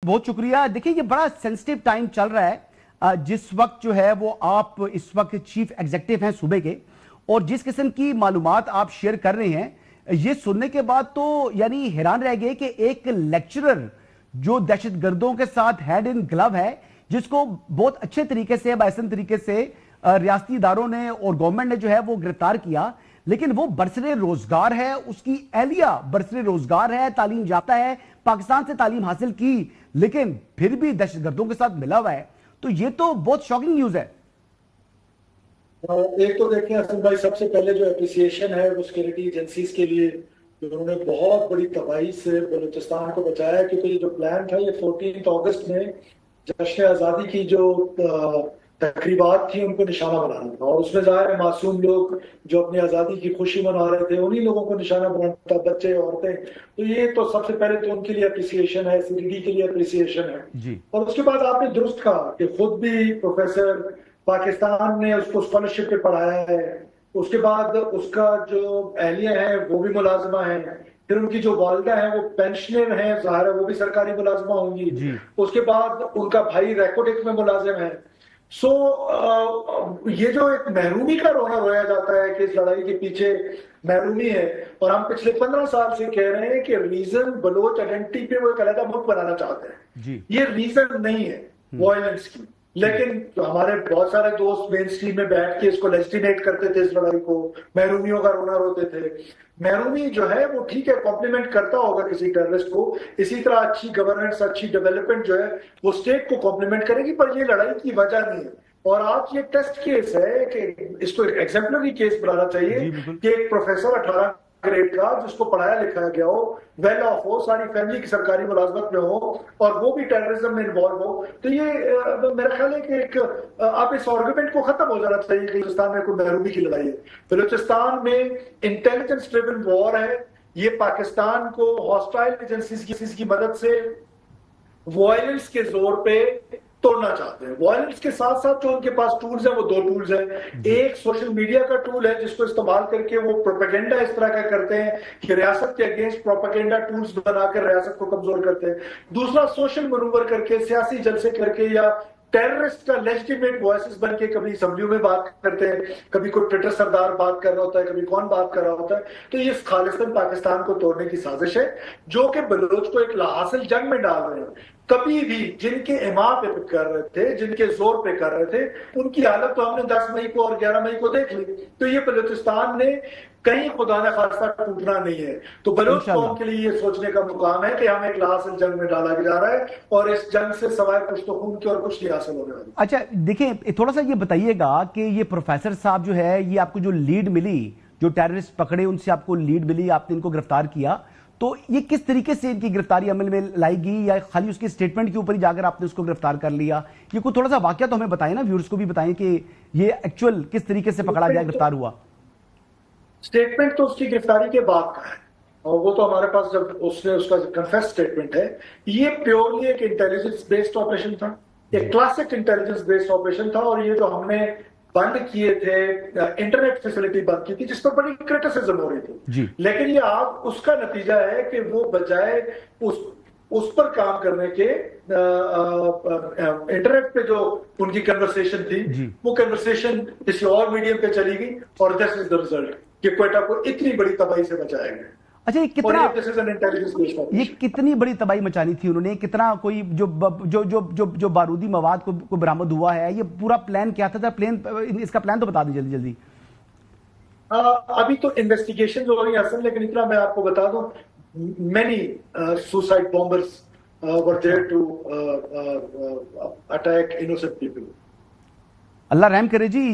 बहुत शुक्रिया। देखिए, ये बड़ा सेंसिटिव टाइम चल रहा है जिस वक्त जो है वो आप इस वक्त चीफ एग्जीक्यूटिव हैं सूबे के, और जिस किस्म की मालूमात आप शेयर कर रहे हैं, ये सुनने के बाद तो यानी हैरान रह गए कि एक लेक्चरर जो दहशतगर्दों के साथ हैंड इन ग्लव है, जिसको बहुत अच्छे तरीके से बाइसन तरीके से रियासती इदारों ने और गवर्नमेंट ने जो है वो गिरफ्तार किया, लेकिन वो बरसरे रोजगार है, उसकी एहलिया बरसरे रोजगार है, तालीम याफ्ता है, पाकिस्तान से तालीम हासिल की, लेकिन फिर भी दहशतगर्दों के साथ मिला हुआ है। तो ये तो बहुत शॉकिंग न्यूज है। एक तो देखिए हसन भाई, सबसे पहले जो एप्रिसिएशन है वो सिक्योरिटी एजेंसीज के लिए, उन्होंने बहुत बड़ी तबाही से बलूचिस्तान को बचाया। क्योंकि ये जो प्लान था, ये 14 अगस्त में जश्न आज़ादी की जो तकरीबात थी उनको निशाना बनाना था, और उसमें जाहिर है मासूम लोग जो अपनी आज़ादी की खुशी मना रहे थे उन्हीं लोगों को निशाना बनाना था, बच्चे, औरतें। तो ये तो सबसे पहले तो उनके लिए अप्रिसिएशन है, सीडीडी के लिए अप्रिसिएशन है। जी। और उसके बाद आपने दुरुस्त कहा कि खुद भी प्रोफेसर, पाकिस्तान ने उसको स्कॉलरशिप पे पढ़ाया है, उसके बाद उसका जो एहलिया है वो भी मुलाजमा है, फिर उनकी जो वालिदा है वो पेंशनर है, जाहिर है वो भी सरकारी मुलाजमा होंगी, उसके बाद उनका भाई रेकोडेक में मुलाजिम है। सो ये जो एक महरूमी का रोना रोया जाता है कि इस लड़ाई के पीछे महरूमी है, और हम पिछले 15 साल से कह रहे हैं कि रीजन बलोच आइडेंटिटी पे वो एक अलग मुल्क बनाना चाहते हैं, ये रीजन नहीं है वायलेंस की। लेकिन तो हमारे बहुत सारे दोस्त मेन स्ट्रीम में बैठ के इसको लेजिटिमेट करते थे, इस लड़ाई को, महरूमियों का रोना रोते थे। महरूमी जो है वो ठीक है, कॉम्प्लीमेंट करता होगा किसी टेररिस्ट को, इसी तरह अच्छी गवर्नेंस, अच्छी डेवलपमेंट जो है वो स्टेट को कॉम्प्लीमेंट करेगी, पर ये लड़ाई की वजह नहीं है। और आज ये टेस्ट केस है कि इसको एक एग्जाम्पलरी केस बनाना चाहिए कि एक प्रोफेसर 18 ग्रेड का, जिसको पढ़ाया लिखाया गया हो, वेल ऑफ हो, सारी फैमिली की सरकारी मुलाजमत में हो, और वो भी टेररिज्म में इन्वॉल्व हो, तो ये मेरा ख्याल है कि एक आप इस आर्गुमेंट को खत्म हो जाना चाहिए कि बलूचिस्तान में कोई महरूमी की लड़ाई है। बलूचिस्तान में इंटेलिजेंस ड्रिवन वॉर है। ये पाकिस्तान को हॉस्टाइल एजेंसीज की मदद से वायलेंस के जोर पे तोड़ना चाहते हैं। वायलेंस के साथ साथ जो उनके पास टूल्स हैं वो दो टूल्स हैं। एक सोशल मीडिया का टूल है जिसको इस्तेमाल करके वो प्रोपेगेंडा इस तरह का करते हैं कि रियासत के अगेंस्ट प्रोपेगेंडा टूल्स बनाकर रियासत को कमजोर करते हैं। दूसरा, सोशल मनूवर करके, सियासी जलसे करके, या टेररिस्ट का लेजिटिमेट वॉइसेस बन के कभी असेंबलियों में बात करते हैं, कभी कोई ट्विटर सरदार बात कर रहा होता है, कभी कौन बात कर रहा होता है। तो ये खालिस्तान पाकिस्तान को तोड़ने की साजिश है, जो कि बलूच को एक लाहासिल जंग में डाल रहे हैं। कभी भी जिनके इमाम पे कर रहे थे, जिनके जोर पे कर रहे थे, उनकी हालत तो हमने 10 मई को और 11 मई को देख ली। तो ये बलूचिस्तान ने कहीं खुदा न खास्ता टूटना नहीं है। तो बलूच कौम के लिए ये सोचने का मुकाम है कि हम एक लाहासिल जंग में डाला जा रहा है, और इस जंग से सवाए कुछ तो खून की और कुछ नहीं हासिल होने वाली। अच्छा, देखिए, थोड़ा सा ये बताइएगा कि ये प्रोफेसर साहब जो है, ये आपको जो लीड मिली, जो टेररिस्ट पकड़े उनसे आपको लीड मिली, आपने इनको गिरफ्तार किया, तो ये किस तरीके से इनकी गिरफ्तारी अमल में लाएगी, या खाली उसके स्टेटमेंट के ऊपर ही जाकर आपने उसको गिरफ्तार कर लिया? ये कोई थोड़ा सा वाकया तो हमें बताएं ना, व्यूअर्स को भी बताएं कि ये एक्चुअल किस तरीके से पकड़ा गया, गिरफ्तार हुआ। स्टेटमेंट तो उसकी गिरफ्तारी के बाद का है, और वो तो हमारे पास जब उसने उसका कन्फेस स्टेटमेंट है। ये प्योरली एक इंटेलिजेंस बेस्ड ऑपरेशन था, एक क्लासिक इंटेलिजेंस बेस्ड ऑपरेशन था। और ये जो हमने बंद किए थे, इंटरनेट फैसिलिटी बंद की थी, जिस पर बड़ी क्रिटिसिज्म हो रही थी, लेकिन ये आप उसका नतीजा है कि वो बजाय उस पर काम करने के, इंटरनेट पे जो उनकी कन्वर्सेशन थी, वो कन्वर्सेशन किसी और मीडियम पे चली गई, और दिस इज द रिजल्ट कि क्वेटा को इतनी बड़ी तबाही से बचाया गया। अच्छा, ये कितनी बड़ी तबाही मचानी थी उन्होंने? कितना कोई जो बारूदी मवाद को बरामद हुआ है, ये पूरा प्लान क्या था? इसका प्लान तो बता दें जल्दी जल्दी। अभी तो इन्वेस्टिगेशन हो रही है असल, लेकिन इतना मैं आपको बता दूं, many suicide bombers were there to attack innocent people. अल्लाह रहम करे जी।